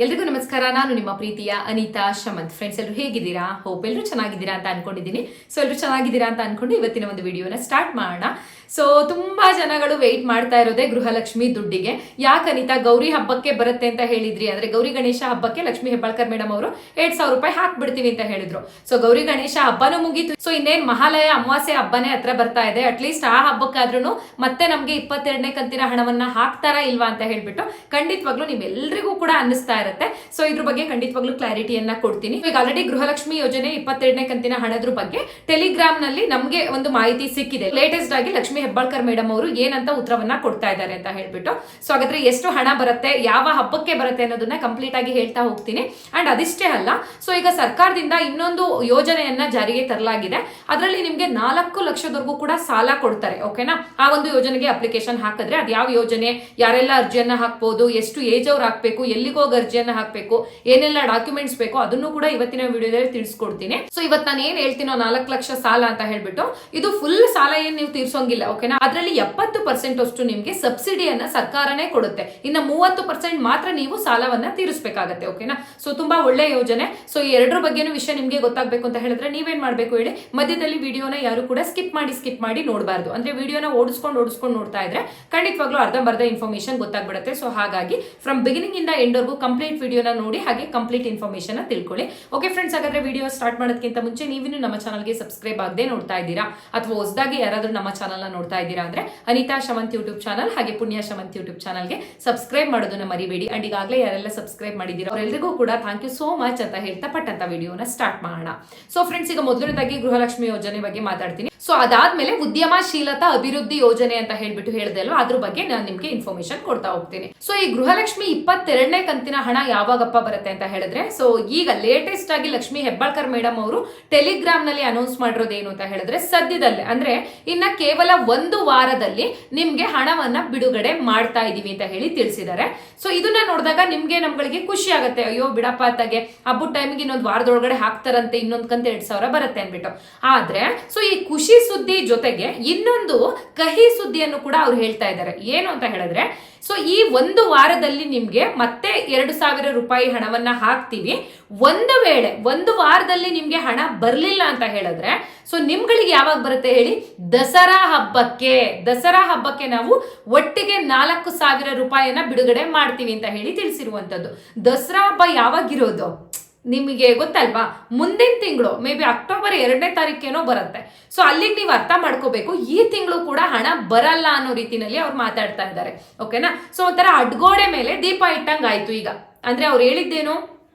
ಎಲ್ರಿಗೂ ನಮಸ್ಕಾರ. ನಾನು ನಿಮ್ಮ ಪ್ರೀತಿಯ ಅನಿತಾ ಶಮಂತ್. ಫ್ರೆಂಡ್ಸ್, ಎಲ್ಲರೂ ಹೇಗಿದ್ದೀರಾ? ಹೋಪ್ ಎಲ್ಲರೂ ಚೆನ್ನಾಗಿದ್ದೀರಾ ಅಂತ ಅನ್ಕೊಂಡಿದ್ದೀನಿ. ಸೊ ಎಲ್ಲರೂ ಚೆನ್ನಾಗಿದ್ದೀರಾ ಅಂತ ಅನ್ಕೊಂಡು ಇವತ್ತಿನ ಒಂದು ವಿಡಿಯೋನ ಸ್ಟಾರ್ಟ್ ಮಾಡೋಣ. ಸೊ ತುಂಬಾ ಜನಗಳು ವೆಯ್ಟ್ ಮಾಡ್ತಾ ಇರೋದೇ ಗೃಹಲಕ್ಷ್ಮಿ ದುಡ್ಡಿಗೆ. ಯಾಕೆ ಅನಿತಾ, ಗೌರಿ ಹಬ್ಬಕ್ಕೆ ಬರುತ್ತೆ ಅಂತ ಹೇಳಿದ್ರಿ, ಅಂದ್ರೆ ಗೌರಿ ಗಣೇಶ ಹಬ್ಬಕ್ಕೆ ಲಕ್ಷ್ಮಿ ಹೆಬ್ಬಾಳ್ಕರ್ ಮೇಡಮ್ ಅವರು 2,000 ರೂಪಾಯಿ ಹಾಕ್ಬಿಡ್ತೀವಿ ಅಂತ ಹೇಳಿದ್ರು. ಸೊ ಗೌರಿ ಗಣೇಶ ಹಬ್ಬನೂ ಮುಗೀತು. ಸೊ ಇನ್ನೇನ್ ಮಹಾಲಯ ಅಮಾವಾಸ್ಯೆ ಹಬ್ಬನೇ ಹತ್ರ ಬರ್ತಾ ಇದೆ. ಅಟ್ಲೀಸ್ಟ್ ಆ ಹಬ್ಬಕ್ಕಾದ್ರೂ ಮತ್ತೆ ನಮ್ಗೆ 22ನೇ ಕಂತಿನ ಹಣವನ್ನ ಹಾಕ್ತಾರಾ ಇಲ್ವಾ ಅಂತ ಹೇಳ್ಬಿಟ್ಟು ಖಂಡಿತವಾಗ್ಲೂ ನಿಮ್ಮೆಲ್ಲರಿಗೂ ಕೂಡ ಅನ್ನಿಸ್ತಾ ಇರುತ್ತೆ. ಸೊ ಇದ್ರ ಬಗ್ಗೆ ಖಂಡಿತವಾಗ್ಲೂ ಕ್ಲಾರಿಟಿಯನ್ನ ಕೊಡ್ತೀನಿ. ಈಗ ಆಲ್ರೆಡಿ ಗೃಹಲಕ್ಷ್ಮಿ ಯೋಜನೆ 22ನೇ ಕಂತಿನ ಹಣದ ಬಗ್ಗೆ ಟೆಲಿಗ್ರಾಮ್ ನಲ್ಲಿ ನಮ್ಗೆ ಒಂದು ಮಾಹಿತಿ ಸಿಕ್ಕಿದೆ. ಲೇಟೆಸ್ಟ್ ಆಗಿ ಲಕ್ಷ್ಮಿ ಹೆಬ್ಬಾಳ್ಕರ್ ಮೇಡಮ್ ಅವರು ಏನಂತ ಉತ್ತರವನ್ನ ಕೊಡ್ತಾ ಇದ್ದಾರೆ ಅಂತ ಹೇಳ್ಬಿಟ್ಟು. ಸೊ ಹಾಗಾದ್ರೆ ಎಷ್ಟು ಹಣ ಬರುತ್ತೆ, ಯಾವ ಹಬ್ಬಕ್ಕೆ ಬರುತ್ತೆ ಅನ್ನೋದನ್ನ ಕಂಪ್ಲೀಟ್ ಆಗಿ ಹೇಳ್ತಾ ಹೋಗ್ತೀನಿ. ಅಂಡ್ ಅದಿಷ್ಟೇ ಅಲ್ಲ, ಸೊ ಈಗ ಸರ್ಕಾರದಿಂದ ಇನ್ನೊಂದು ಯೋಜನೆಯನ್ನ ಜಾರಿಗೆ ತರಲಾಗಿದೆ. ಅದರಲ್ಲಿ ನಿಮ್ಗೆ 4 ಲಕ್ಷದವರೆಗೂ ಕೂಡ ಸಾಲ ಕೊಡ್ತಾರೆ. ಓಕೆನಾ? ಆ ಒಂದು ಯೋಜನೆಗೆ ಅಪ್ಲಿಕೇಶನ್ ಹಾಕಿದ್ರೆ ಅದು ಯಾವ ಯೋಜನೆ, ಯಾರೆಲ್ಲ ಅರ್ಜಿಯನ್ನ ಹಾಕ್ಬೋದು, ಎಷ್ಟು ಏಜ್ ಅವ್ರು ಹಾಕ್ಬೇಕು, ಎಲ್ಲಿಗೋಗಿ ಅರ್ಜಿಯನ್ನ ಹಾಕ್ಬೇಕು, ಏನೆಲ್ಲ ಡಾಕ್ಯುಮೆಂಟ್ಸ್ ಬೇಕು, ಅದನ್ನು ಕೂಡ ಇವತ್ತಿನ ವಿಡಿಯೋದಲ್ಲಿ ತಿಳಿಸ್ಕೊಡ್ತೀನಿ. ಸೊ ಇವತ್ತು ನಾನು ಏನ್ ಹೇಳ್ತೀನೋ 4 ಲಕ್ಷ ಸಾಲ ಅಂತ ಹೇಳ್ಬಿಟ್ಟು, ಇದು ಫುಲ್ ಸಾಲ ಏನ್ ನೀವು ತೀರ್ಸೋಂಗಿಲ್ಲ. ಓಕೆನಾ? ಅದರಲ್ಲಿ 70% ಅಷ್ಟು ನಿಮ್ಗೆ ಸಬ್ಸಿಡಿಯನ್ನ ಸರ್ಕಾರನೇ ಕೊಡುತ್ತೆ. ಇನ್ನು 30% ಮಾತ್ರ ನೀವು ಸಾಲವನ್ನ ತೀರಿಸಬೇಕಾಗತ್ತೆ. ಓಕೆನಾ? ಸೊ ತುಂಬಾ ಒಳ್ಳೆ ಯೋಜನೆ. ಸೊ ಈ ಎರಡರ ಬಗ್ಗೆನೂ ವಿಷಯ ನಿಮ್ಗೆ ಗೊತ್ತಾಗಬೇಕು ಅಂತ ಹೇಳಿದ್ರೆ ನೀವೇನ್ ಮಾಡ್ಬೇಕು ಹೇಳಿ, ಮಧ್ಯದಲ್ಲಿ ವಿಡಿಯೋನ ಯಾರು ಕೂಡ ಸ್ಕಿಪ್ ಮಾಡಿ ನೋಡಬಾರ್ದು. ಅಂದ್ರೆ ವಿಡಿಯೋನ ಓಡಿಸ್ಕೊಂಡು ನೋಡ್ತಾ ಇದ್ರೆ ಖಂಡಿತವಾಗ್ಲೂ ಅರ್ಧಂಬರ್ಧ ಇನ್ಫಾರ್ಮೇಶನ್ ಗೊತ್ತಾಗ್ಬಿಡುತ್ತೆ. ಸೊ ಹಾಗಾಗಿ ಫ್ರಮ್ ಬಿಗಿನಿಂಗ್ ಇಂದ ಎಂಡ್ ವರ್ಗೂ ಕಂಪ್ಲೀಟ್ ವಿಡಿಯೋನ ನೋಡಿ, ಹಾಗೆ ಕಂಪ್ಲೀಟ್ ಇನ್ಫಾರ್ಮೇಶನ್ ತಿಳ್ಕೊಳ್ಳಿ. ಓಕೆ ಫ್ರೆಂಡ್ಸ್, ಹಾಗಾದ್ರೆ ವಿಡಿಯೋ ಸ್ಟಾರ್ಟ್ ಮಾಡೋದಕ್ಕಿಂತ ಮುಂಚೆ ನೀವಿನ್ನು ನಮ್ಮ ಚಾನಲ್ಗೆ ಸಬ್ಸ್ಕ್ರೈಬ್ ಆಗದೆ ನೋಡ್ತಾ ಇದ್ದೀರಾ ಅಥವಾ ಹೊಸದಾಗಿ ಯಾರಾದ್ರೂ ನಮ್ಮ ಚಾನಲ್ ನ ನೋಡ್ತಾ ಇದ್ದೀರಾ ಅಂದ್ರೆ ಅನಿತಾ ಶಮಂತ್ ಯೂಟ್ಯೂಬ್ ಚಾನಲ್ ಹಾಗೆ ಪುಣ್ಯ ಶಮಂತ್ ಯೂಟ್ಯೂಬ್ ಚಾನಲ್ಗೆ ಸಬ್ಸ್ಕ್ರೈಬ್ ಮಾಡೋದನ್ನ ಮರಿಬೇಡಿ. ಅಂಡ್ ಈಗಾಗಲೇ ಯಾರೆಲ್ಲ ಸಬ್ಸ್ಕ್ರೈಬ್ ಮಾಡಿದ್ದೀರಾ ಅವರೆಲ್ಲರಿಗೂ ಕೂಡ ಥ್ಯಾಂಕ್ ಯು ಸೋ ಮಚ್ ಅಂತ ಹೇಳ್ತಾ ಪಟ್ಟಂತ ವಿಡಿಯೋನ ಸ್ಟಾರ್ಟ್ ಮಾಡೋಣ. ಸೊ ಫ್ರೆಂಡ್ಸ್, ಈಗ ಮೊದಲನೇದಾಗಿ ಗೃಹಲಕ್ಷ್ಮಿ ಯೋಜನೆ ಬಗ್ಗೆ ಮಾತಾಡ್ತೀನಿ. ಸೊ ಅದಾದ್ಮೇಲೆ ಉದ್ಯಮಶೀಲತಾ ಅಭಿವೃದ್ಧಿ ಯೋಜನೆ ಅಂತ ಹೇಳ್ಬಿಟ್ಟು ಹೇಳಿದೆ ಅಲ್ವಾ, ಅದ್ರ ಬಗ್ಗೆ ನಾನು ನಿಮ್ಗೆ ಇನ್ಫಾರ್ಮೇಶನ್ ಕೊಡ್ತಾ ಹೋಗ್ತೀನಿ. ಸೊ ಈ ಗೃಹಲಕ್ಷ್ಮಿ 22ನೇ ಕಂತಿನ ಹಣ ಯಾವಾಗಪ್ಪ ಬರುತ್ತೆ ಅಂತ ಹೇಳಿದ್ರೆ, ಸೊ ಈಗ ಲೇಟೆಸ್ಟ್ ಆಗಿ ಲಕ್ಷ್ಮಿ ಹೆಬ್ಬಾಳ್ಕರ್ ಮೇಡಮ್ ಅವರು ಟೆಲಿಗ್ರಾಮ್ ನಲ್ಲಿ ಅನೌನ್ಸ್ ಮಾಡಿರೋದು ಏನು ಅಂತ ಹೇಳಿದ್ರೆ, ಸದ್ಯದಲ್ಲೇ ಅಂದ್ರೆ ಇನ್ನ ಕೇವಲ 1 ವಾರದಲ್ಲಿ ನಿಮ್ಗೆ ಹಣವನ್ನ ಬಿಡುಗಡೆ ಮಾಡ್ತಾ ಇದೀವಿ ಅಂತ ಹೇಳಿ ತಿಳಿಸಿದ್ದಾರೆ. ಸೊ ಇದನ್ನ ನೋಡಿದಾಗ ನಮ್ಗಳಿಗೆ ಖುಷಿ ಆಗುತ್ತೆ. ಅಯ್ಯೋ ಬಿಡಪ್ಪ ಅತ್ತಾಗೆ, ಹಬ್ಬದ ಟೈಮ್ಗೆ ಇನ್ನೊಂದು ವಾರದೊಳಗಡೆ ಹಾಕ್ತಾರಂತೆ, ಇನ್ನೊಂದು ಕಂತ 2,000 ಬರುತ್ತೆ ಅನ್ಬಿಟ್ಟು. ಆದ್ರೆ ಸೊ ಈ ಖುಷಿ ಸುದ್ದಿ ಜೊತೆಗೆ ಇನ್ನೊಂದು ಕಹಿ ಸುದ್ದಿಯನ್ನು ಕೂಡ ಅವ್ರು ಹೇಳ್ತಾ ಇದ್ದಾರೆ. ಏನು ಅಂತ ಹೇಳಿದ್ರೆ, ಸೊ ಈ 1 ವಾರದಲ್ಲಿ ನಿಮ್ಗೆ ಮತ್ತೆ 2,000 ರೂಪಾಯಿ ಹಣವನ್ನ ಹಾಕ್ತೀವಿ. ಒಂದು ವೇಳೆ 1 ವಾರದಲ್ಲಿ ನಿಮ್ಗೆ ಹಣ ಬರ್ಲಿಲ್ಲ ಅಂತ ಹೇಳಿದ್ರೆ, ಸೊ ನಿಮ್ಗಳಿಗೆ ಯಾವಾಗ ಬರುತ್ತೆ ಹೇಳಿ, ದಸರಾ ಹಬ್ಬಕ್ಕೆ ನಾವು ಒಟ್ಟಿಗೆ 4,000 ರೂಪಾಯಿಯನ್ನ ಬಿಡುಗಡೆ ಮಾಡ್ತೀವಿ ಅಂತ ಹೇಳಿ ತಿಳಿಸಿರುವಂತದ್ದು. ದಸರಾ ಹಬ್ಬ ಯಾವಾಗಿರೋದು ನಿಮಗೆ ಗೊತ್ತಲ್ವಾ? ಮುಂದಿನ ತಿಂಗಳು ಮೇ ಬಿ ಅಕ್ಟೋಬರ್ 2ನೇ ತಾರೀಕೇನೋ ಬರುತ್ತೆ. ಸೊ ಅಲ್ಲಿಗೆ ನೀವು ಅರ್ಥ ಮಾಡ್ಕೋಬೇಕು, ಈ ತಿಂಗಳು ಕೂಡ ಹಣ ಬರಲ್ಲ ಅನ್ನೋ ರೀತಿನಲ್ಲಿ ಅವ್ರು ಮಾತಾಡ್ತಾ ಇದ್ದಾರೆ. ಓಕೆನಾ? ಸೊ ಒಂಥರ ಅಡ್ಗೋಡೆ ಮೇಲೆ ದೀಪ ಇಟ್ಟಂಗಾಯ್ತು. ಈಗ ಅಂದ್ರೆ ಅವ್ರು ಹೇಳಿದ್ದೇನು,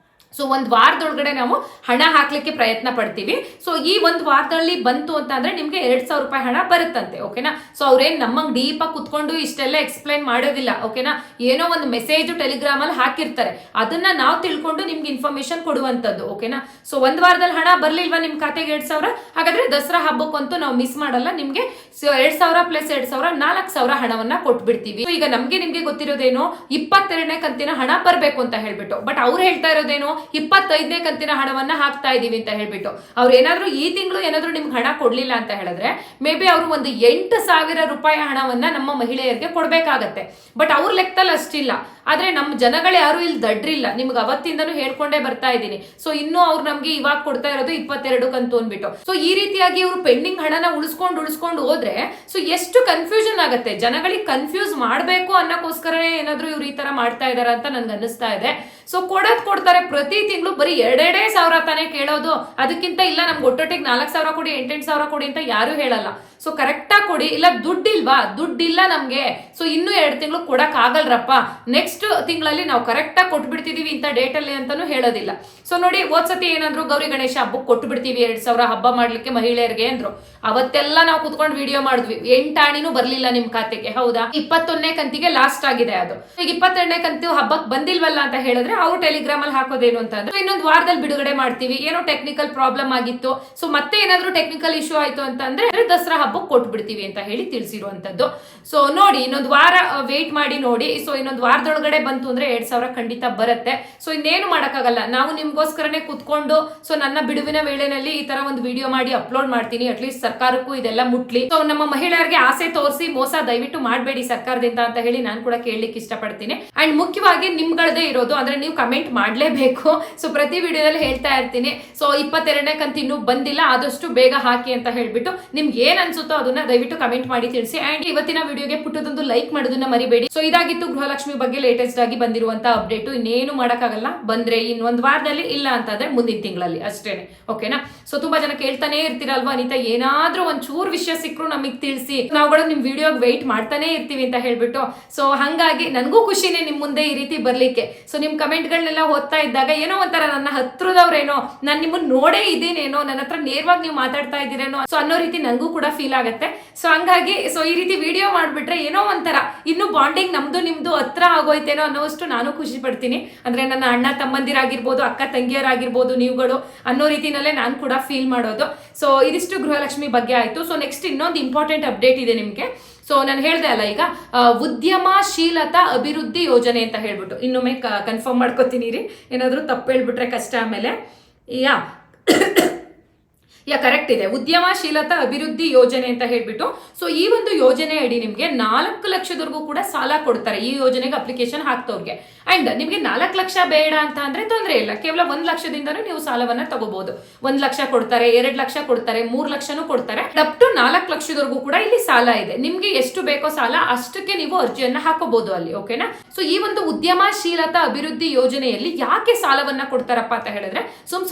ಸೊ 1 ವಾರದೊಳಗಡೆ ನಾವು ಹಣ ಹಾಕ್ಲಿಕ್ಕೆ ಪ್ರಯತ್ನ ಪಡ್ತೀವಿ. ಸೊ ಈ 1 ವಾರದಲ್ಲಿ ಬಂತು ಅಂತ ಅಂದ್ರೆ ನಿಮ್ಗೆ 2,000 ರೂಪಾಯಿ ಹಣ ಬರುತ್ತಂತೆ. ಓಕೆನಾ? ಸೊ ಅವ್ರೇನ್ ನಮ್ಮಂಗ್ ಡೀಪ್ ಆಗಿ ಕುತ್ಕೊಂಡು ಇಷ್ಟೆಲ್ಲ ಎಕ್ಸ್ಪ್ಲೈನ್ ಮಾಡೋದಿಲ್ಲ. ಓಕೆನಾ? ಏನೋ ಒಂದು ಮೆಸೇಜ್ ಟೆಲಿಗ್ರಾಮ್ ಅಲ್ಲಿ ಹಾಕಿರ್ತಾರೆ, ಅದನ್ನ ನಾವು ತಿಳ್ಕೊಂಡು ನಿಮ್ಗೆ ಇನ್ಫಾರ್ಮೇಶನ್ ಕೊಡುವಂತದ್ದು. ಓಕೆನಾ? ಸೊ 1 ವಾರದಲ್ಲಿ ಹಣ ಬರ್ಲಿಲ್ವಾ ನಿಮ್ ಖಾತೆಗೆ 2,000, ಹಾಗಾದ್ರೆ ದಸರಾ ಹಬ್ಬಕ್ಕಂತೂ ನಾವು ಮಿಸ್ ಮಾಡಲ್ಲ. ನಿಮ್ಗೆ 2,000 ಪ್ಲಸ್ 2,000 4,000 ಹಣವನ್ನ ಕೊಟ್ಬಿಡ್ತೀವಿ. ಈಗ ನಿಮ್ಗೆ ಗೊತ್ತಿರೋದೇನು, 22ನೇ ಕಂತಿನ ಹಣ ಬರ್ಬೇಕು ಅಂತ ಹೇಳ್ಬಿಟ್ಟು. ಬಟ್ ಅವ್ರು ಹೇಳ್ತಾ ಇರೋದೇನು, 25ನೇ ಕಂತಿನ ಹಣವನ್ನ ಹಾಕ್ತಾ ಇದೀವಿ ಅಂತ ಹೇಳ್ಬಿಟ್ಟು. ಅವ್ರು ಏನಾದ್ರೂ ಈ ತಿಂಗಳು ಏನಾದ್ರೂ ನಿಮ್ಗೆ ಹಣ ಕೊಡ್ಲಿಲ್ಲ ಅಂತ ಹೇಳಿದ್ರೆ ಮೇ ಬಿ ಅವರು ಒಂದು 8,000 ರೂಪಾಯಿ ಹಣವನ್ನ ನಮ್ಮ ಮಹಿಳೆಯರಿಗೆ ಕೊಡ್ಬೇಕಾಗತ್ತೆ. ಬಟ್ ಅವ್ರ ಲೆಕ್ಕದಲ್ಲಿ ಅಷ್ಟಿಲ್ಲ. ಆದ್ರೆ ನಮ್ಮ ಜನಗಳು ಯಾರು ಇಲ್ಲಿ ದಡ್ರಿಲ್ಲ, ನಿಮ್ಗೆ ಅವತ್ತಿಂದನೂ ಹೇಳ್ಕೊಂಡೇ ಬರ್ತಾ ಇದ್ದೀನಿ. ಸೊ ಇನ್ನು ಅವ್ರು ನಮ್ಗೆ ಇವಾಗ ಕೊಡ್ತಾ ಇರೋದು 22 ಕಂತು ಅಂದ್ಬಿಟ್ಟು. ಸೊ ಈ ರೀತಿಯಾಗಿ ಇವ್ರು ಪೆಂಡಿಂಗ್ ಹಣನ ಉಳಿಸ್ಕೊಂಡು ಹೋದ್ರೆ ಸೊ ಎಷ್ಟು ಕನ್ಫ್ಯೂಷನ್ ಆಗುತ್ತೆ. ಜನಗಳಿಗೆ ಕನ್ಫ್ಯೂಸ್ ಮಾಡ್ಬೇಕು ಅನ್ನೋಕ್ಕೋಸ್ಕರನೇ ಏನಾದ್ರು ಇವ್ರು ಈ ತರ ಮಾಡ್ತಾ ಇದಾರ ಅಂತ ನನ್ಗೆ ಅನ್ನಿಸ್ತಾ ಇದೆ. ಸೊ ಕೊಡ್ತಾರೆ ಪ್ರತಿ ತಿಂಗಳು ಬರೀ 2,000 ತಾನೇ ಕೇಳೋದು. ಅದಕ್ಕಿಂತ ಇಲ್ಲ ನಮ್ಗೆ ಒಟ್ಟೊಟ್ಟಿಗೆ 4,000 ಕೊಡಿ, 8,000 ಕೊಡಿ ಅಂತ ಯಾರು ಹೇಳಲ್ಲ. ಸೊ ಕರೆಕ್ಟ್ ಆಗಿ ಕೊಡಿ. ಇಲ್ಲ ದುಡ್ಡಿಲ್ಲ ನಮ್ಗೆ, ಸೊ ಇನ್ನು 2 ತಿಂಗಳು ಕೊಡಕ್ ಆಗಲ್ರಪ್ಪ, ನೆಕ್ಸ್ಟ್ ತಿಂಗಳಲ್ಲಿ ನಾವು ಕರೆಕ್ಟ್ ಆಗಿ ಕೊಟ್ಬಿಡ್ತಿದೀವಿ ಇಂಥ ಡೇಟ್ ಅಲ್ಲಿ ಅಂತಾನು ಹೇಳೋದಿಲ್ಲ. ಸೊ ನೋಡಿ, ಹೋದ್ಸತಿ ಏನಾದ್ರು ಗೌರಿ ಗಣೇಶ ಹಬ್ಬಕ್ಕೆ ಕೊಟ್ಬಿಡ್ತೀವಿ 2,000 ಹಬ್ಬ ಮಾಡ್ಲಿಕ್ಕೆ ಮಹಿಳೆಯರಿಗೆ ಅಂದ್ರು. ಅವತ್ತೆಲ್ಲ ನಾವು ಕುತ್ಕೊಂಡು ವಿಡಿಯೋ ಮಾಡಿದ್ವಿ, 8 ಆಣಿನೂ ಬರ್ಲಿಲ್ಲ ನಿಮ್ ಖಾತೆಗೆ. ಹೌದಾ? 21ನೇ ಕಂತಿಗೆ ಲಾಸ್ಟ್ ಆಗಿದೆ ಅದು. ಈಗ 22ನೇ ಕಂತು ಹಬ್ಬಕ್ಕೆ ಬಂದಿಲ್ವಲ್ಲ ಅಂತ ಹೇಳಿದ್ರೆ ಅವ್ರು ಟೆಲಿಗ್ರಾಮ್ ಅಲ್ಲಿ ಹಾಕೋದೇನು ಅಂತ ಅಂದ್ರೆ, ಇನ್ನೊಂದು ವಾರದಲ್ಲಿ ಬಿಡುಗಡೆ ಮಾಡ್ತೀವಿ, ಏನೋ ಟೆಕ್ನಿಕಲ್ ಪ್ರಾಬ್ಲಮ್ ಆಗಿತ್ತು, ಸೊ ಮತ್ತೆ ಏನಾದ್ರು ಟೆಕ್ನಿಕಲ್ ಇಶ್ಯೂ ಆಯ್ತು ಅಂತಂದ್ರೆ ದಸರಾ ಹಬ್ಬಕ್ಕೆ ಕೊಟ್ಬಿಡ್ತೀವಿ ಅಂತ ಹೇಳಿ ತಿಳಿಸಿರುವಂತದ್ದು. ಸೊ ನೋಡಿ, ಇನ್ನೊಂದು ವಾರ ವೇಟ್ ಮಾಡಿ ನೋಡಿ. ಸೊ ಇನ್ನೊಂದು ವಾರದೊಳಗಡೆ ಬಂತು ಅಂದ್ರೆ 2,000 ಖಂಡಿತ ಬರುತ್ತೆ. ಸೊ ಇನ್ನೇನು ಮಾಡಕ್ಕಾಗಲ್ಲ, ನಾವು ನಿಮ್ಗೋಸ್ಕರನೇ ಕುತ್ಕೊಂಡು ಸೊ ನನ್ನ ಬಿಡುವಿನ ವೇಳೆನಲ್ಲಿ ಈ ತರ ಒಂದು ವಿಡಿಯೋ ಮಾಡಿ ಅಪ್ಲೋಡ್ ಮಾಡ್ತೀನಿ. ಅಟ್ಲೀಸ್ಟ್ ಸರ್ಕಾರಕ್ಕೂ ಇದೆಲ್ಲ ಮುಟ್ಲಿ. ಸೊ ನಮ್ಮ ಮಹಿಳೆಯರಿಗೆ ಆಸೆ ತೋರಿಸಿ ಮೋಸ ದಯವಿಟ್ಟು ಮಾಡಬೇಡಿ ಸರ್ಕಾರದಿಂದ ಅಂತ ಹೇಳಿ ನಾನು ಕೂಡ ಕೇಳಲಿಕ್ಕೆ ಇಷ್ಟಪಡ್ತೀನಿ. ಅಂಡ್ ಮುಖ್ಯವಾಗಿ ನಿಮ್ಗಳದೇ ಇರೋದು, ಅಂದ್ರೆ ನೀವು ಕಮೆಂಟ್ ಮಾಡಲೇಬೇಕು. ಸೊ ಪ್ರತಿ ವಿಡಿಯೋದಲ್ಲಿ ಹೇಳ್ತಾ ಇರ್ತೀನಿ. ಸೊ 22ನೇ ಕಂತು ಇನ್ನೂ ಬಂದಿಲ್ಲ, ಆದಷ್ಟು ಬೇಗ ಹಾಕಿ ಅಂತ ಹೇಳ್ಬಿಟ್ಟು ನಿಮ್ಗೆ ಏನ್ ಅನ್ಸುತ್ತೋ ಅದನ್ನ ದಯವಿಟ್ಟು ಕಮೆಂಟ್ ಮಾಡಿ ತಿಳಿಸಿ. ಅಂಡ್ ಇವತ್ತಿನ ವಿಡಿಯೋಗೆ ಪುಟ್ಟದೊಂದು ಲೈಕ್ ಮಾಡೋದನ್ನ ಮರಿಬೇಡಿ. ಸೊ ಇದಾಗಿತ್ತು ಗೃಹಲಕ್ಷ್ಮಿ ಬಗ್ಗೆ ಲೇಟೆಸ್ಟ್ ಆಗಿ ಬಂದಿರುವಂತ ಅಪ್ಡೇಟ್. ಇನ್ನೇನು ಮಾಡಕ್ಕಾಗಲ್ಲ, ಬಂದ್ರೆ ಇನ್ನೊಂದು ವಾರದಲ್ಲಿ, ಇಲ್ಲ ಅಂತಂದ್ರೆ ಮುಂದಿನ ತಿಂಗಳಲ್ಲಿ ಅಷ್ಟೇನೆ. ಓಕೆನಾ? ಸೊ ತುಂಬಾ ಜನ ಕೇಳ್ತಾನೆ ಇರ್ತೀರಲ್ವಾ, ಅನಿತಾ ಏನಾದ್ರೂ ಒಂಚೂರು ವಿಷಯ ಸಿಕ್ಕರು ನಮಗ್ ತಿಳಿಸಿ, ನಾವುಗಳು ನಿಮ್ ವಿಡಿಯೋಗೆ ವೆಯ್ಟ್ ಮಾಡ್ತಾನೆ ಇರ್ತೀವಿ ಅಂತ ಹೇಳ್ಬಿಟ್ಟು. ಸೊ ಹಂಗಾಗಿ ನನಗೂ ಖುಷಿನೇ ನಿಮ್ ಮುಂದೆ ಈ ರೀತಿ ಬರ್ಲಿಕ್ಕೆ. ಸೊ ನಿಮ್ ಕಮೆಂಟ್ ಗಳನ್ನೆಲ್ಲ ಓದ್ತಾ ಇದ್ದಾಗ ಏನೋ ಒಂಥರ ನನ್ನ ಹತ್ರದವ್ರೇನೋ, ನಾನು ನಿಮ್ಮನ್ನ ನೋಡೇ ಇದ್ದೀನೇನೋ, ನನ್ನ ಹತ್ರ ನೇರವಾಗಿ ನೀವು ಮಾತಾಡ್ತಾ ಇದ್ದೀರೇನೋ ಸೊ ಅನ್ನೋ ರೀತಿ ನನಗೂ ಕೂಡ ಫೀಲ್ ಆಗುತ್ತೆ. ಸೊ ಹಂಗಾಗಿ ಸೊ ಈ ರೀತಿ ವಿಡಿಯೋ ಮಾಡ್ಬಿಟ್ರೆ ಏನೋ ಒಂಥರ ಇನ್ನು ಬಾಂಡಿಂಗ್ ನಮ್ದು ನಿಮ್ದು ಹತ್ರ ಆಗೋಯ್ತೇನೋ ಅನ್ನೋಷ್ಟು ನಾನು ಖುಷಿ ಪಡ್ತೀನಿ. ಅಂದ್ರೆ ನನ್ನ ಅಣ್ಣ ತಮ್ಮಂದಿರಾಗಿರ್ಬೋದು, ಅಕ್ಕ ತಂಗಿಯರಾಗಿರ್ಬೋದು, ನೀವುಗಳು ಅನ್ನೋ ರೀತಿನಲ್ಲೇ ನಾನು ಕೂಡ ಫೀಲ್ ಮಾಡೋದು. ಸೊ ಇದಿಷ್ಟು ಗೃಹಲಕ್ಷ್ಮಿ ಬಗ್ಗೆ ಆಯ್ತು. ಸೊ ನೆಕ್ಸ್ಟ್ ಇನ್ನೊಂದು ಇಂಪಾರ್ಟೆಂಟ್ ಅಪ್ಡೇಟ್ ಇದೆ ನಿಮ್ಗೆ. ಸೊ ನಾನು ಹೇಳ್ದೆ ಅಲ್ಲ ಈಗ ಉದ್ಯಮಶೀಲತಾ ಅಭಿವೃದ್ಧಿ ಯೋಜನೆ ಅಂತ ಹೇಳ್ಬಿಟ್ಟು, ಇನ್ನೊಮ್ಮೆ ಕನ್ಫರ್ಮ್ ಮಾಡ್ಕೋತೀನಿ ರೀ, ಏನಾದ್ರೂ ತಪ್ಪು ಹೇಳ್ಬಿಟ್ರೆ ಕಷ್ಟ ಆಮೇಲೆ. ಕರೆಕ್ಟ್ ಇದೆ, ಉದ್ಯಮಶೀಲತಾ ಅಭಿವೃದ್ಧಿ ಯೋಜನೆ ಅಂತ ಹೇಳ್ಬಿಟ್ಟು. ಸೊ ಈ ಒಂದು ಯೋಜನೆ ಅಡಿ ನಿಮ್ಗೆ 4 ಲಕ್ಷದವರೆಗೂ ಕೂಡ ಸಾಲ ಕೊಡ್ತಾರೆ ಈ ಯೋಜನೆಗೆ ಅಪ್ಲಿಕೇಶನ್ ಹಾಕ್ತವ್ರಿಗೆ. ಅಂಡ್ ನಿಮ್ಗೆ 4 ಲಕ್ಷ ಬೇಡ ಅಂತ ಅಂದ್ರೆ ತೊಂದರೆ ಇಲ್ಲ, ಕೇವಲ 1 ಲಕ್ಷದಿಂದನೂ ನೀವು ಸಾಲವನ್ನ ತಗೋಬಹುದು. 1 ಲಕ್ಷ ಕೊಡ್ತಾರೆ, 2 ಲಕ್ಷ ಕೊಡ್ತಾರೆ, 3 ಲಕ್ಷನೂ ಕೊಡ್ತಾರೆ. ಅಪ್ ಟು 4 ಲಕ್ಷದವರೆಗೂ ಕೂಡ ಇಲ್ಲಿ ಸಾಲ ಇದೆ. ನಿಮ್ಗೆ ಎಷ್ಟು ಬೇಕೋ ಸಾಲ ಅಷ್ಟಕ್ಕೆ ನೀವು ಅರ್ಜಿಯನ್ನ ಹಾಕೋಬಹುದು ಅಲ್ಲಿ. ಓಕೆನಾ? ಸೊ ಈ ಒಂದು ಉದ್ಯಮಶೀಲತಾ ಅಭಿವೃದ್ಧಿ ಯೋಜನೆಯಲ್ಲಿ ಯಾಕೆ ಸಾಲವನ್ನ ಕೊಡ್ತಾರಪ್ಪ ಅಂತ ಹೇಳಿದ್ರೆ,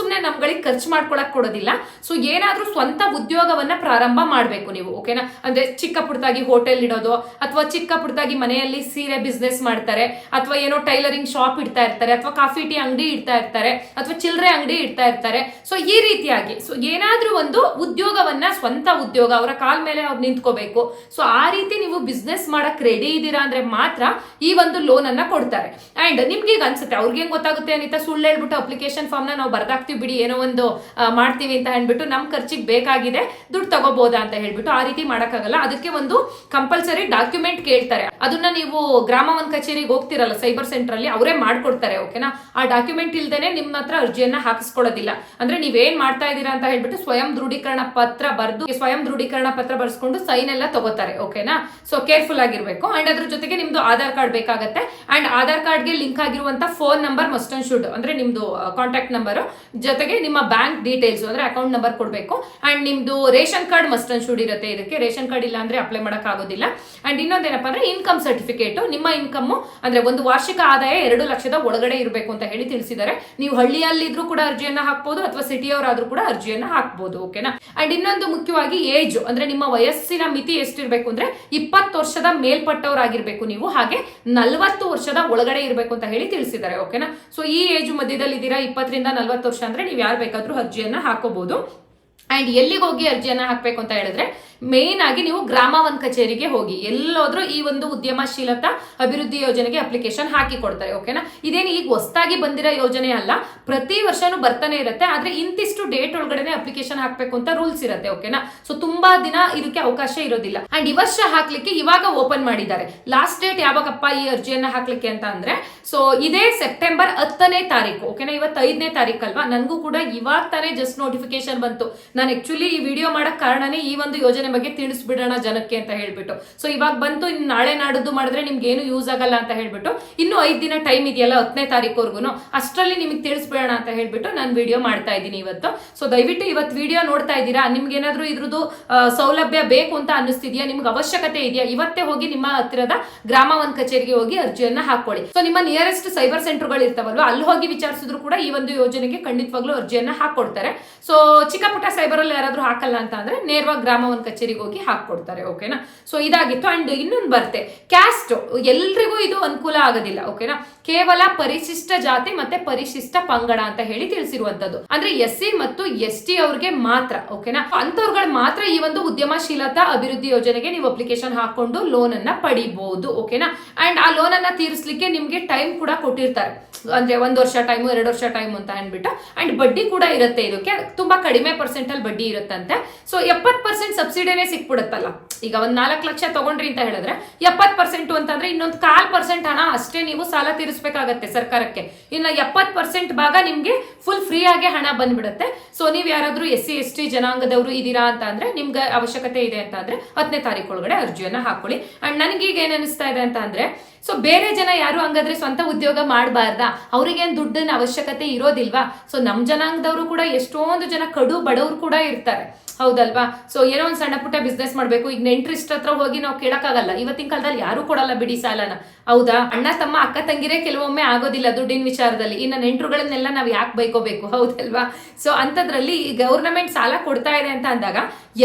ಸುಮ್ನೆ ನಮ್ಗಳಿಗೆ ಖರ್ಚು ಮಾಡ್ಕೊಳಕ್ ಕೊಡೋದಿಲ್ಲ. ಸೊ ಏನಾದ್ರೂ ಸ್ವಂತ ಉದ್ಯೋಗವನ್ನ ಪ್ರಾರಂಭ ಮಾಡ್ಬೇಕು ನೀವು. ಓಕೆನಾ? ಅಂದ್ರೆ ಚಿಕ್ಕ ಪುಟ್ಟದಾಗಿ ಹೋಟೆಲ್ ಇಡೋದು, ಅಥವಾ ಚಿಕ್ಕ ಪುಟ್ಟದಾಗಿ ಮನೆಯಲ್ಲಿ ಸೀರೆ ಬಿಸ್ನೆಸ್ ಮಾಡ್ತಾರೆ, ಅಥವಾ ಏನೋ ಟೈಲರಿಂಗ್ ಶಾಪ್ ಇಡ್ತಾ ಇರ್ತಾರೆ, ಅಥವಾ ಕಾಫಿ ಟೀ ಅಂಗಡಿ ಇಡ್ತಾ ಇರ್ತಾರೆ, ಅಥವಾ ಚಿಲ್ಲರೆ ಅಂಗಡಿ ಇಡ್ತಾ ಇರ್ತಾರೆ. ಸೊ ಈ ರೀತಿಯಾಗಿ ಸೊ ಏನಾದ್ರೂ ಒಂದು ಉದ್ಯೋಗವನ್ನ, ಸ್ವಂತ ಉದ್ಯೋಗ, ಅವರ ಕಾಲ ಮೇಲೆ ಅವ್ರು ನಿಂತ್ಕೋಬೇಕು. ಸೊ ಆ ರೀತಿ ನೀವು ಬಿಸ್ನೆಸ್ ಮಾಡಕ್ ರೆಡಿ ಇದ್ದೀರಾ ಅಂದ್ರೆ ಮಾತ್ರ ಈ ಒಂದು ಲೋನ್ ಅನ್ನ ಕೊಡ್ತಾರೆ. ಅಂಡ್ ನಿಮ್ಗೆ ಈಗ ಅನ್ಸುತ್ತೆ ಅವ್ರಿಗೆ ಹೆಂಗ್ ಗೊತ್ತಾಗುತ್ತೆ ಅನಿತಾ, ಸುಳ್ಳು ಹೇಳ್ಬಿಟ್ಟು ಅಪ್ಲಿಕೇಶನ್ ಫಾರ್ಮ್ ನ ನಾವು ಬರ್ದಾಕ್ತಿವಿ ಬಿಡಿ, ಏನೋ ಒಂದು ಮಾಡ್ತೀವಿ ಅಂತ ಹೇಳ್ಬಿಟ್ಟು ನಮ್ ಖರ್ಚಿಗೆ ಬೇಕಾಗಿದೆ ದುಡ್ಡು ತಗೋಬಹುದಾ ಅಂತ ಹೇಳ್ಬಿಟ್ಟು. ಆ ರೀತಿ ಮಾಡಕ್ಕಾಗಲ್ಲ. ಅದಕ್ಕೆ ಒಂದು ಕಂಪಲ್ಸರಿ ಡಾಕ್ಯುಮೆಂಟ್ ಕೇಳ್ತಾರೆ. ಅದನ್ನ ನೀವು ಗ್ರಾಮ ಒನ್ ಕಚೇರಿಗೆ ಹೋಗ್ತಿರಲ್ಲ, ಸೈಬರ್ ಸೆಂಟರ್ ಅಲ್ಲಿ ಅವರೇ ಮಾಡ್ಕೊಡ್ತಾರೆ. ಓಕೆನಾ? ಆ ಡಾಕ್ಯುಮೆಂಟ್ ಇಲ್ದೇನೆ ನಿಮ್ಮ ಹತ್ರ ಅರ್ಜಿಯನ್ನ ಹಾಕಿಸ್ಕೊಳ್ಳೋದಿಲ್ಲ. ಅಂದ್ರೆ ನೀವೇನ್ ಮಾಡ್ತಾ ಇದ್ದೀರಾ ಅಂತ ಹೇಳ್ಬಿಟ್ಟು ಸ್ವಯಂ ದೃಢೀಕರಣ ಪತ್ರ ಬರ್ದು, ಸ್ವಯಂ ದೃಢೀಕರಣ ಪತ್ರ ಬರ್ಸ್ಕೊಂಡು ಸೈನ್ ಎಲ್ಲ ತಗೋತಾರೆ. ಓಕೆನಾ? ಸೊ ಕೇರ್ಫುಲ್ ಆಗಿರ್ಬೇಕು. ಅಂಡ್ ಅದ್ರ ಜೊತೆಗೆ ನಿಮ್ದು ಆಧಾರ್ ಕಾರ್ಡ್ ಬೇಕಾಗತ್ತೆ. ಅಂಡ್ ಆಧಾರ್ ಕಾರ್ಡ್ಗೆ ಲಿಂಕ್ ಆಗಿರುವಂತ phone number must and should, ಅಂದ್ರೆ ನಿಮ್ದು ಕಾಂಟ್ಯಾಕ್ಟ್ ನಂಬರ್ ಜೊತೆಗೆ ನಿಮ್ಮ ಬ್ಯಾಂಕ್ ಡೀಟೇಲ್ಸ್ ಅಂದ್ರೆ ಅಕೌಂಟ್ ನಂಬರ್ ಕೊಡ್ಬೇಕು. ಅಂಡ್ ನಿಮ್ದು ration card must and should ಇರುತ್ತೆ. ಇದಕ್ಕೆ ರೇಷನ್ ಕಾರ್ಡ್ ಇಲ್ಲ ಅಂದ್ರೆ ಅಪ್ಲೈ ಮಾಡಕ್ ಆಗೋದಿಲ್ಲ. ಅಂಡ್ ಇನ್ನೊಂದೇನಪ್ಪ ಅಂದ್ರೆ ಇನ್ಕಮ್ ಸರ್ಟಿಫಿಕೇಟ್, ನಿಮ್ಮ ಇನ್ಕಮ್ ಅಂದ್ರೆ ಒಂದು ವಾರ್ಷಿಕ ಆದಾಯ 2 ಲಕ್ಷದ ಒಳಗಡೆ ಇರಬೇಕು ಅಂತ ಹೇಳಿ ತಿಳಿಸಿದ್ದಾರೆ. ನೀವು ಹಳ್ಳಿಯಲ್ಲಿ ಇದ್ರೂ ಕೂಡ ಅರ್ಜಿಯನ್ನ ಹಾಕ್ಬಹುದು, ಅಥವಾ ಸಿಟಿಯವರಾದ್ರೂ ಕೂಡ ಅರ್ಜಿಯನ್ನ ಹಾಕ್ಬಹುದು. ಓಕೆನಾ? ಅಂಡ್ ಇನ್ನೊಂದು ಮುಖ್ಯವಾಗಿ ಏಜ್, ಅಂದ್ರೆ ನಿಮ್ಮ ವಯಸ್ಸಿನ ಮಿತಿ ಎಷ್ಟಿರ್ಬೇಕು ಅಂದ್ರೆ 20 ವರ್ಷದ ಮೇಲ್ಪಟ್ಟವರಾಗಿರ್ಬೇಕು ನೀವು, ಹಾಗೆ 40 ವರ್ಷದ ಒಳಗಡೆ ಇರಬೇಕು ಅಂತ ಹೇಳಿ ತಿಳಿಸಿದ್ದಾರೆ. ಓಕೆನಾ? ಸೊ ಈ ಏಜ್ ಮಧ್ಯದಲ್ಲಿ ಇದ್ದೀರಾ, 20ರಿಂದ 40 ವರ್ಷ ಅಂದ್ರೆ ನೀವು ಯಾರು ಬೇಕಾದ್ರೂ ಅರ್ಜಿಯನ್ನ ಹಾಕೋಬಹುದು. ಅಂಡ್ ಎಲ್ಲಿಗೆ ಹೋಗಿ ಅರ್ಜಿಯನ್ನ ಹಾಕ್ಬೇಕು ಅಂತ ಹೇಳಿದ್ರೆ, ಮೇನ್ ಆಗಿ ನೀವು ಗ್ರಾಮ ಒನ್ ಕಚೇರಿಗೆ ಹೋಗಿ, ಎಲ್ಲೋದ್ರೂ ಈ ಒಂದು ಉದ್ಯಮಶೀಲತಾ ಅಭಿವೃದ್ಧಿ ಯೋಜನೆಗೆ ಅಪ್ಲಿಕೇಶನ್ ಹಾಕಿ ಕೊಡ್ತಾರೆ. ಓಕೆನಾ? ಇದೇನು ಈಗ ಹೊಸದಾಗಿ ಬಂದಿರೋ ಯೋಜನೆ ಅಲ್ಲ, ಪ್ರತಿ ವರ್ಷನೂ ಬರ್ತಾನೆ ಇರುತ್ತೆ. ಆದ್ರೆ ಇಂತಿಷ್ಟು ಡೇಟ್ ಒಳಗಡೆ ಅಪ್ಲಿಕೇಶನ್ ಹಾಕ್ಬೇಕು ಅಂತ ರೂಲ್ಸ್ ಇರುತ್ತೆ. ಓಕೆನಾ? ಸೊ ತುಂಬಾ ದಿನ ಇದಕ್ಕೆ ಅವಕಾಶ ಇರೋದಿಲ್ಲ. ಅಂಡ್ ಈ ವರ್ಷ ಹಾಕ್ಲಿಕ್ಕೆ ಇವಾಗ ಓಪನ್ ಮಾಡಿದ್ದಾರೆ. ಲಾಸ್ಟ್ ಡೇಟ್ ಯಾವಾಗಪ್ಪ ಈ ಅರ್ಜಿಯನ್ನ ಹಾಕ್ಲಿಕ್ಕೆ ಅಂತ ಅಂದ್ರೆ, ಸೊ ಇದೇ ಸೆಪ್ಟೆಂಬರ್ 10ನೇ ತಾರೀಕು. ಓಕೆನಾ? ಇವತ್ತು 5ನೇ ತಾರೀಕು ಅಲ್ವಾ? ನನಗೂ ಕೂಡ ಇವಾಗ ತಾನೇ ಜಸ್ಟ್ ನೋಟಿಫಿಕೇಶನ್ ಬಂತು. ನಾನು ಆಕ್ಚುಲಿ ಈ ವಿಡಿಯೋ ಮಾಡಕ್ ಕಾರಣನೇ ಈ ಒಂದು ಯೋಜನೆ ಬಗ್ಗೆ ತಿಳಿಸ್ಬಿಡೋಣ ಜನಕ್ಕೆ ಅಂತ ಹೇಳ್ಬಿಟ್ಟು. ಸೊ ಇವಾಗ ಬಂತು, ಇನ್ನು ನಾಳೆ ನಾಡಿದ್ದು ಮಾಡಿದ್ರೆ ನಿಮ್ಗೆ ಏನು ಯೂಸ್ ಆಗಲ್ಲ ಅಂತ ಹೇಳ್ಬಿಟ್ಟು, ಇನ್ನು 5 ದಿನ ಟೈಮ್ ಇದೆಯಲ್ಲ 10ನೇ ತಾರೀಕುವರೆಗೂ, ಅಷ್ಟರಲ್ಲಿ ನಿಮಗೆ ತಿಳಿಸ್ಬಿಡೋಣ ಅಂತ ಹೇಳ್ಬಿಟ್ಟು ನಾನು ವಿಡಿಯೋ ಮಾಡ್ತಾ ಇದ್ದೀನಿ ಇವತ್ತು. ಸೊ ದಯವಿಟ್ಟು ಇವತ್ತು ವಿಡಿಯೋ ನೋಡ್ತಾ ಇದ್ದೀರಾ, ನಿಮ್ಗೆ ಏನಾದ್ರೂ ಇದ್ರದ್ದು ಸೌಲಭ್ಯ ಬೇಕು ಅಂತ ಅನ್ನಿಸ್ತಿದ್ಯಾ, ನಿಮ್ಗೆ ಅವಶ್ಯಕತೆ ಇದೆಯಾ, ಇವತ್ತೇ ಹೋಗಿ ನಿಮ್ಮ ಹತ್ತಿರದ ಗ್ರಾಮ ಒನ್ ಕಚೇರಿಗೆ ಹೋಗಿ ಅರ್ಜಿಯನ್ನ ಹಾಕೊಳ್ಳಿ. ಸೊ ನಿಮ್ಮ ನಿಯರೆಸ್ಟ್ ಸೈಬರ್ ಸೆಂಟರ್ಗಳು ಇರ್ತಾವಲ್ವಾ, ಅಲ್ಲಿ ಹೋಗಿ ವಿಚಾರಿಸಿದ್ರು ಕೂಡ ಈ ಒಂದು ಯೋಜನೆಗೆ ಖಂಡಿತವಾಗ್ಲೂ ಅರ್ಜಿಯನ್ನ ಹಾಕೊಡ್ತಾರೆ. ಸೊ ಚಿಕ್ಕ ಪುಟ್ಟ ಸೈಬರ್ ಅಲ್ಲಿ ಯಾರಾದ್ರೂ ಹಾಕಲ್ಲ ಅಂತ ಅಂದ್ರೆ ನೇರವಾಗಿ ಗ್ರಾಮ ಒನ್ ಕಚೇರಿಗೆ ಹೋಗಿ ಹಾಕೊಡ್ತಾರೆ. ಓಕೆನಾ? ಸೊ ಇದಾಗಿತ್ತು. ಅಂಡ್ ಇನ್ನೊಂದು ಬರುತ್ತೆ ಕ್ಯಾಸ್ಟ್, ಎಲ್ರಿಗೂ ಇದು ಅನುಕೂಲ ಆಗೋದಿಲ್ಲ. ಓಕೆನಾ? ಕೇವಲ ಪರಿಶಿಷ್ಟ ಜಾತಿ ಮತ್ತೆ ಪರಿಶಿಷ್ಟ ಪಂಗಡ ಅಂತ ಹೇಳಿ ತಿಳಿಸಿರುವಂತದ್ದು. ಅಂದ್ರೆ SC ಮತ್ತು ST ಅವ್ರಿಗೆ ಮಾತ್ರ. ಓಕೆನಾ? ಅಂತವ್ರುಗಳು ಮಾತ್ರ ಈ ಒಂದು ಉದ್ಯಮಶೀಲತಾ ಅಭಿವೃದ್ಧಿ ಯೋಜನೆಗೆ ನೀವು ಅಪ್ಲಿಕೇಶನ್ ಹಾಕೊಂಡು ಲೋನ್ ಅನ್ನ ಪಡಿಬಹುದು. ಓಕೆನಾ? ಅಂಡ್ ಆ ಲೋನ್ ಅನ್ನ ತೀರಿಸಲಿಕ್ಕೆ ನಿಮ್ಗೆ ಟೈಮ್ ಕೂಡ ಕೊಟ್ಟಿರ್ತಾರೆ. ಅಂದ್ರೆ 1 ವರ್ಷ ಟೈಮು, 2 ವರ್ಷ ಟೈಮ್ ಅಂತ ಅಂದ್ಬಿಟ್ಟು. ಅಂಡ್ ಬಡ್ಡಿ ಕೂಡ ಇರುತ್ತೆ. ಇದಕ್ಕೆ ತುಂಬಾ ಕಡಿಮೆ ಪರ್ಸೆಂಟ್ ಅಲ್ಲಿ ಬಡ್ಡಿ ಇರುತ್ತಂತೆ. ಸೊ 70% ಸಬ್ಸಿಡಿನೇ ಸಿಕ್ಬಿಡುತ್ತಲ್ಲ. ಈಗ ಒಂದ್ 4 ಲಕ್ಷ ತಗೊಂಡ್ರಿ ಅಂತ ಹೇಳಿದ್ರೆ 70% ಅಂತಂದ್ರೆ ಇನ್ನೊಂದು 1/4% ಹಣ ಅಷ್ಟೇ ನೀವು ಸಾಲ ತೀರಿಸಬೇಕಾಗತ್ತೆ ಸರ್ಕಾರಕ್ಕೆ. ಇನ್ನು 70% ಭಾಗ ನಿಮ್ಗೆ ಫುಲ್ ಫ್ರೀ ಆಗಿ ಹಣ ಬಂದ್ಬಿಡುತ್ತೆ. ಸೊ ನೀವ್ ಯಾರಾದ್ರೂ SC ST ಜನಾಂಗದವರು ಇದೀರಾ ಅಂತ ಅಂದ್ರೆ, ನಿಮ್ಗೆ ಅವಶ್ಯಕತೆ ಇದೆ ಅಂತ ಅಂದ್ರೆ 10ನೇ ತಾರೀಕು ಒಳಗಡೆ ಅರ್ಜಿಯನ್ನ ಹಾಕೊಳ್ಳಿ. ಅಂಡ್ ನನಗೀಗ ಏನ್ ಅನಿಸ್ತಾ ಇದೆ ಅಂತ ಅಂದ್ರೆ, ಸೊ ಬೇರೆ ಜನ ಯಾರು ಹಂಗಾದ್ರೆ ಸ್ವಂತ ಉದ್ಯೋಗ ಮಾಡಬಾರ್ದಾ? ಅವ್ರಿಗೇನು ದುಡ್ಡಿನ ಅವಶ್ಯಕತೆ ಇರೋದಿಲ್ವಾ? ಸೊ ನಮ್ಮ ಜನಾಂಗದವರು ಕೂಡ ಎಷ್ಟೊಂದು ಜನ ಕಡು ಬಡವರು ಕೂಡ ಇರ್ತಾರೆ, ಹೌದಲ್ವಾ? ಸೊ ಏನೋ ಒಂದು ಸಣ್ಣ ಪುಟ್ಟ ಬಿಸ್ನೆಸ್ ಮಾಡ್ಬೇಕು, ಈಗ ನೆಂಟ್ರಿಸ್ಟ್ ಹತ್ರ ಹೋಗಿ ನಾವು ಕೇಳಕ್ಕಾಗಲ್ಲ. ಇವತ್ತಿನ ಕಾಲದಲ್ಲಿ ಯಾರು ಕೊಡಲ್ಲ ಬಿಡಿ ಸಾಲನ, ಹೌದಾ? ಅಣ್ಣ ತಮ್ಮ ಅಕ್ಕ ತಂಗಿರೇ ಕೆಲವೊಮ್ಮೆ ಆಗೋದಿಲ್ಲ ದುಡ್ಡಿನ ವಿಚಾರದಲ್ಲಿ, ಇನ್ನು ನೆಂಟ್ರುಗಳನ್ನೆಲ್ಲ ನಾವು ಯಾಕೆ ಬೈಕೋಬೇಕು, ಹೌದಲ್ವಾ? ಸೊ ಅಂಥದ್ರಲ್ಲಿ ಗೌರ್ನಮೆಂಟ್ ಸಾಲ ಕೊಡ್ತಾ ಇದೆ ಅಂತ ಅಂದಾಗ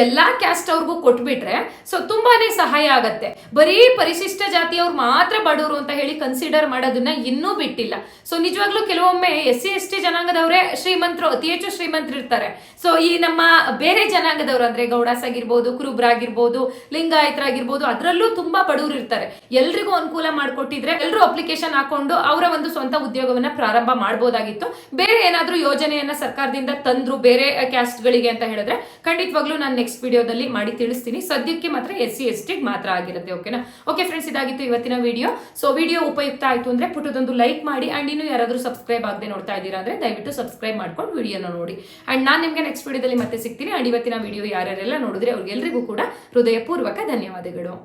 ಎಲ್ಲಾ ಕ್ಯಾಸ್ಟ್ ಅವ್ರಿಗೂ ಕೊಟ್ಬಿಟ್ರೆ ಸೊ ತುಂಬಾನೇ ಸಹಾಯ ಆಗತ್ತೆ. ಬರೀ ಪರಿಶಿಷ್ಟ ಜಾತಿಯವ್ರು ಮಾತ್ರ ಬಡವರು ಅಂತ ಹೇಳಿ ಕನ್ಸಿಡರ್ ಮಾಡೋದನ್ನ ಇನ್ನೂ ಬಿಟ್ಟಿಲ್ಲ. ಸೊ ನಿಜವಾಗ್ಲೂ ಕೆಲವೊಮ್ಮೆ SC/ST ಜನಾಂಗದವರೇ ಶ್ರೀಮಂತರು, ಅತಿ ಹೆಚ್ಚು ಶ್ರೀಮಂತರು ಇರ್ತಾರೆ. ಸೊ ಈ ನಮ್ಮ ಬೇರೆ ಜನಾಂಗದವರು ಅಂದ್ರೆ ಗೌಡಾಸ್ ಆಗಿರ್ಬೋದು, ಕುರುಬ್ರಾಗಿರ್ಬೋದು, ಲಿಂಗಾಯತರಾಗಿರ್ಬೋದು, ಅದರಲ್ಲೂ ತುಂಬಾ ಬಡವರು ಇರ್ತಾರೆ. ಎಲ್ರಿಗೂ ಅನುಕೂಲ ಮಾಡಿಕೊಟ್ಟಿದ್ರೆ ಎಲ್ಲರೂ ಅಪ್ಲಿಕೇಶನ್ ಹಾಕೊಂಡು ಅವರ ಒಂದು ಸ್ವಂತ ಉದ್ಯೋಗವನ್ನ ಪ್ರಾರಂಭ ಮಾಡಬಹುದಾಗಿತ್ತು. ಬೇರೆ ಏನಾದ್ರೂ ಯೋಜನೆಯನ್ನ ಸರ್ಕಾರದಿಂದ ತಂದ್ರು ಬೇರೆ ಕ್ಯಾಸ್ಟ್ ಗಳಿಗೆ ಅಂತ ಹೇಳಿದ್ರೆ ಖಂಡಿತವಾಗ್ಲೂ ನಾನು ನೆಕ್ಸ್ಟ್ ವಿಡಿಯೋದಲ್ಲಿ ಮಾಡಿ ತಿಳಿಸ್ತೀನಿ. ಸದ್ಯಕ್ಕೆ ಮಾತ್ರ SC/ST ಮಾತ್ರ ಆಗಿರುತ್ತೆ. ಓಕೆನಾ? ಓಕೆ ಫ್ರೆಂಡ್ಸ್, ಇದಾಗಿತ್ತು ಇವತ್ತಿನ ವಿಡಿಯೋ. ಸೊ ವಿಡಿಯೋ ಉಪಯುಕ್ತ ಆಯ್ತು ಅಂದ್ರೆ ಪುಟ್ಟದೊಂದು ಲೈಕ್ ಮಾಡಿ, ಅಂಡ್ ಇನ್ನು ಯಾರಾದ್ರೂ ಸಬ್ಸ್ಕ್ರೈಬ್ ಆಗದೆ ನೋಡ್ತಾ ಇದ್ದೀರಾ ಅಂದ್ರೆ ದಯವಿಟ್ಟು ಸಬ್ಸ್ಕ್ರೈಬ್ ಮಾಡ್ಕೊಂಡು ವಿಡಿಯೋನ ನೋಡಿ. ಅಂಡ್ ನಾನು ನಿಮ್ಗೆ ನೆಕ್ಸ್ಟ್ ವಿಡಿಯೋದಲ್ಲಿ ಮತ್ತೆ ಸಿಗ್ತೀನಿ. ಅಂಡ್ ಇವತ್ತಿನ ವಿಡಿಯೋ ಯಾರ್ಯಾರೆಲ್ಲ ನೋಡಿದ್ರೆ ಅವ್ರಿಗೆಲ್ರಿಗೂ ಕೂಡ ಹೃದಯಪೂರ್ವಕ ಧನ್ಯವಾದಗಳು.